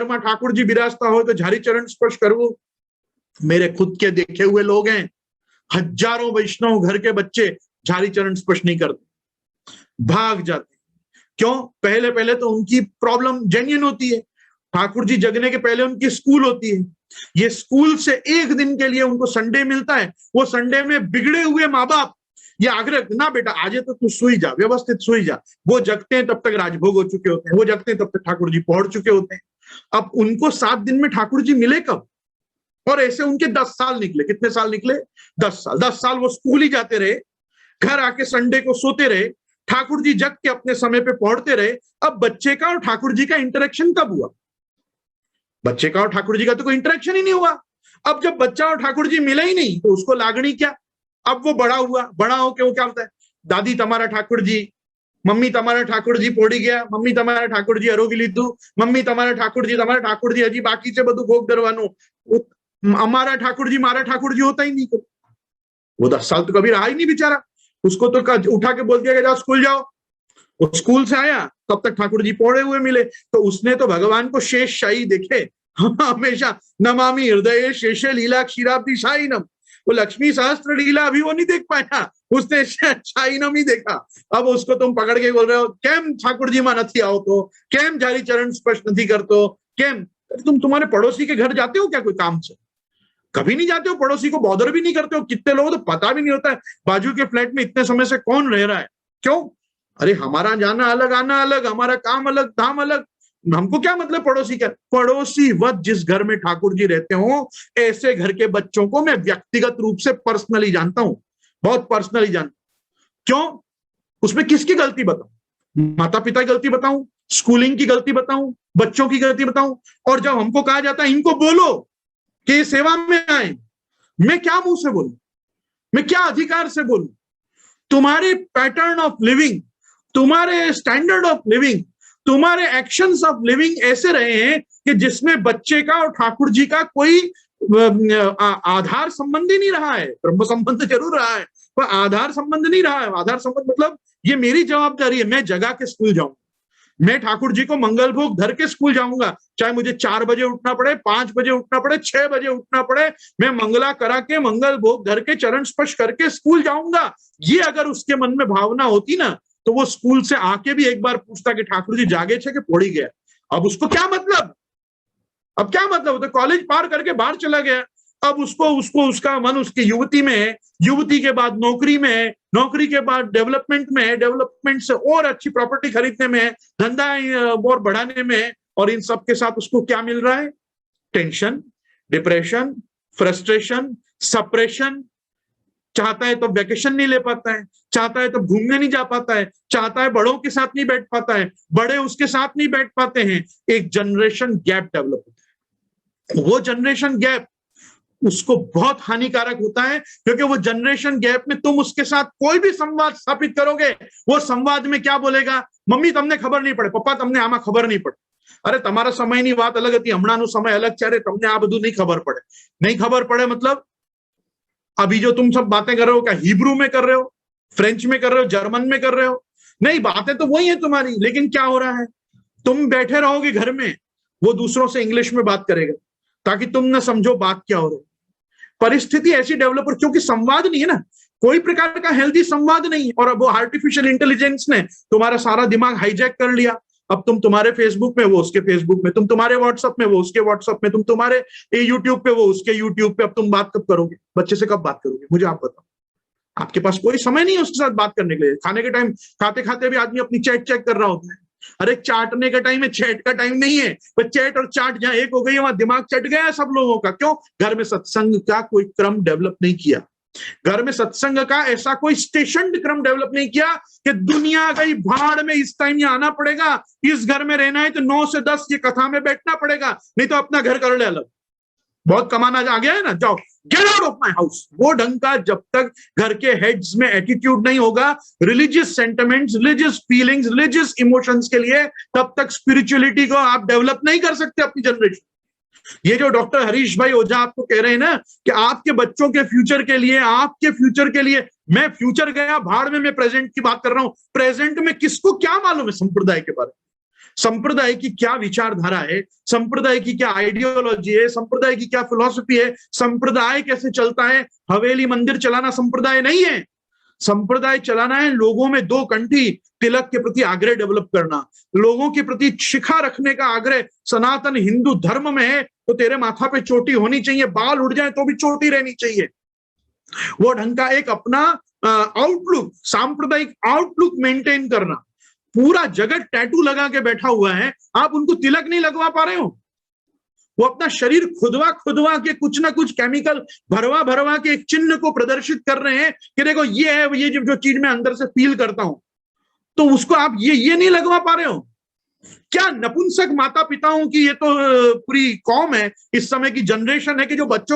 घर में ठाकुर जी बिराजता हो तो झारी चरण स्पर्श करवो। मेरे खुद के देखे हुए लोग हैं, हजारों वैष्णव घर के बच्चे झारी चरण स्पर्श नहीं करते, भाग जाते। क्यों? पहले पहले तो उनकी प्रॉब्लम जेन्युइन होती है, ठाकुर जी जगने के पहले उनकी स्कूल होती है। ये स्कूल से एक दिन के लिए उनको संडे मिलता है, वो संडे में बिगड़े हुए माँ बाप ये आग्रह, ना बेटा आज तो तू सोई जा, व्यवस्थित सोई जा। वो जगते हैं तब तक राजभोग हो चुके होते हैं, वो जगते हैं तब तक ठाकुर जी पहुंच चुके होते हैं। अब उनको 7 दिन में ठाकुर जी मिले कब? और ऐसे उनके 10 साल निकले। कितने साल निकले? 10 साल। 10 साल वो स्कूल ही जाते रहे, घर आके संडे को सोते रहे, ठाकुर जी जग के अपने समय पे पहुंचते रहे। अब बच्चे का और ठाकुर जी का इंटरेक्शन कब हुआ? बच्चे का और ठाकुर जी का तो कोई इंटरेक्शन ही नहीं हुआ। अब जब बच्चा और ठाकुर जी मिले ही नहीं तो उसको लागणी क्या? अब वो बड़ा हुआ, बड़ा हो के वो क्या बोलता है, दादी तमारा ठाकुर जी, मम्मी तमारा ठाकुर जी पोड़ी गया, मम्मी तमारा ठाकुर जी आरोगी लीधु, मम्मी तमारा ठाकुर जी हजी बाकी से बधु भोग धरवानु। हमारा ठाकुर जी मारा ठाकुर जी होता ही नहीं। वो 10 साल तो कभी रहा ही नहीं बेचारा। उसको तो उठा के बोल दिया कि जाओ स्कूल जाओ। वो स्कूल से आया तब तक ठाकुर जी पौड़े हुए मिले, तो उसने तो भगवान को शेष शाही देखे हमेशा। नमामि हृदय शेषे लीला क्षीराब्दी शाहीनम। वो लक्ष्मी सहस्त्र लीला अभी वो नहीं देख पाया, उसने शाहीनम ही देखा। अब उसको तुम पकड़ के बोल रहे हो केम ठाकुर जी मां नहीं आओ तो, केम झारी चरण स्पर्श नहीं करतो, केम? तुम्हारे पड़ोसी के घर जाते हो क्या कोई काम से? कभी नहीं जाते हो। पड़ोसी को बॉदर भी नहीं करते हो। कितने लोगों तो पता भी नहीं होता है बाजू के फ्लैट में इतने समय से कौन रह रहा है। क्यों? अरे हमारा जाना अलग, आना अलग, हमारा काम अलग, धाम अलग, हमको क्या मतलब पड़ोसी का? पड़ोसी वत जिस घर में ठाकुर जी रहते हो, ऐसे घर के बच्चों को मैं व्यक्तिगत रूप से पर्सनली जानता हूं, बहुत पर्सनली जानता हूं। क्यों? उसमें किसकी गलती बताऊं? माता पिता की गलती बताऊं, स्कूलिंग की गलती बताऊं, बच्चों की गलती बताऊं? और जब हमको कहा जाता है इनको बोलो कि सेवा में आए, मैं क्या मुंह से बोलूं? मैं क्या अधिकार से बोलूं? तुम्हारे पैटर्न ऑफ लिविंग, तुम्हारे स्टैंडर्ड ऑफ लिविंग, तुम्हारे एक्शंस ऑफ लिविंग ऐसे रहे हैं कि जिसमें बच्चे का और ठाकुर जी का कोई आधार संबंध ही नहीं रहा है। ब्रह्म संबंध जरूर रहा है पर आधार संबंध नहीं रहा है। आधार संबंध मतलब ये मेरी जवाबदारी है, मैं जगा के स्कूल जाऊं, मैं ठाकुर जी को मंगल भोग धर के स्कूल जाऊंगा, चाहे मुझे 4 बजे उठना पड़े, 5 बजे उठना पड़े, 6 बजे उठना पड़े, मैं मंगला करा के मंगल भोग धर के चरण स्पर्श करके स्कूल जाऊंगा। ये अगर उसके मन में भावना होती ना तो वो स्कूल से आके भी एक बार पूछता कि ठाकुर जी जागे छे कि पोड़ी गया। अब उसको क्या मतलब? अब क्या मतलब? तो कॉलेज पार करके बाहर चला गया, अब उसको उसका मन उसकी युवती में है, युवती के बाद नौकरी में है, नौकरी के बाद डेवलपमेंट में है, डेवलपमेंट से और अच्छी प्रॉपर्टी खरीदने में है, धंधा और बढ़ाने में है। और इन सब के साथ उसको क्या मिल रहा है? Tension, depression, frustration, suppression. चाहता है तो वेकेशन नहीं ले पाता है, चाहता है तो घूमने नहीं जा पाता है, चाहता है बड़ों के साथ नहीं बैठ पाता है, बड़े उसके साथ नहीं बैठ पाते हैं। एक जनरेशन गैप डेवलप होता है। वो जनरेशन गैप उसको बहुत हानिकारक होता है, क्योंकि वो जनरेशन गैप में तुम उसके साथ कोई भी संवाद स्थापित करोगे, वो संवाद में क्या बोलेगा? मम्मी तमने खबर नहीं पड़े, पप्पा तमने आमा खबर नहीं पड़े। अरे તમારા સમયની વાત અલગ હતી, હમણાંનો સમય અલગ છે। અરે તમને આ બધું नहीं खबर पड़े। नहीं खबर पड़े मतलब अभी जो तुम सब बातें कर रहे हो क्या हिब्रू में कर रहे हो, फ्रेंच में कर रहे हो, जर्मन में कर रहे हो? नहीं, बातें तो वही है तुम्हारी, लेकिन क्या हो रहा है? तुम बैठे रहोगे घर में, वो दूसरों से इंग्लिश में बात करेगा ताकि तुम ना समझो बात क्या हो रही है। परिस्थिति ऐसी डेवलप, क्योंकि संवाद नहीं है ना, कोई प्रकार का हेल्दी संवाद नहीं है। और अब वो आर्टिफिशियल इंटेलिजेंस ने तुम्हारा सारा दिमाग हाईजैक कर लिया। अब तुम तुम्हारे फेसबुक में, वो उसके फेसबुक में, तुम तुम्हारे व्हाट्सएप में, वो उसके व्हाट्सएप में, तुम तुम्हारे यूट्यूब पे, वो उसके यूट्यूब पे। अब तुम बात कब करोगे? बच्चे से कब बात करोगे? मुझे आप बताओ। आपके पास कोई समय नहीं है उसके साथ बात करने के लिए। खाने के टाइम खाते खाते भी आदमी अपनी चैट चेक कर रहा होता है। अरे चाटने का टाइम है, चैट का टाइम नहीं है। पर चैट और चाट जहां एक हो गई है वहां दिमाग चट गया है सब लोगों का। क्यों? घर में सत्संग का कोई क्रम डेवलप नहीं किया। घर में सत्संग का ऐसा कोई स्टेशन क्रम डेवलप नहीं किया कि दुनिया गई भाड़ में, इस टाइम यहाँ आना पड़ेगा, इस घर में रहना है तो 9 से 10 ये कथा में बैठना पड़ेगा, नहीं तो अपना घर कर ले अलग। बहुत कमाना आ गया है ना, जाओ get out of my house. वो ढंग का जब तक घर के हेड्स में एटीट्यूड नहीं होगा, religious sentiments, religious feelings, religious emotions के लिए, तब तक स्पिरिचुअलिटी को आप डेवलप नहीं कर सकते अपनी जनरेशन। ये जो डॉक्टर हरीश भाई ओझा आपको कह रहे हैं ना कि आपके बच्चों के फ्यूचर के लिए, आपके फ्यूचर के लिए, मैं फ्यूचर गया भाड़ में, मैं प्रेजेंट की बात कर रहा हूं। प्रेजेंट में किसको क्या मालूम है संप्रदाय के बारे में? संप्रदाय की क्या विचारधारा है, संप्रदाय की क्या आइडियोलॉजी है, संप्रदाय की क्या फिलॉसफी है, संप्रदाय कैसे चलता है। हवेली मंदिर चलाना संप्रदाय नहीं है। संप्रदाय चलाना है लोगों में दो कंठी तिलक के प्रति आग्रह डेवलप करना, लोगों के प्रति शिखा रखने का आग्रह। सनातन हिंदू धर्म में है तो तेरे माथा पे चोटी होनी चाहिए, बाल उड़ जाए तो भी चोटी रहनी चाहिए। वो ढंग का एक अपना आउटलुक, सांप्रदायिक आउटलुक मेंटेन करना। पूरा जगत टैटू लगा के बैठा हुआ है, आप उनको तिलक नहीं लगवा पा रहे हो। वो अपना शरीर खुदवा खुदवा के कुछ ना कुछ केमिकल भरवा भरवा के एक चिन्ह को प्रदर्शित कर रहे हैं कि देखो ये है, ये जो चीज मैं अंदर से फील करता हूं, तो उसको आप ये नहीं लगवा पा रहे हो। क्या नपुंसक माता पिताओं की ये तो पूरी कौम है, इस समय की जनरेशन है कि जो बच्चों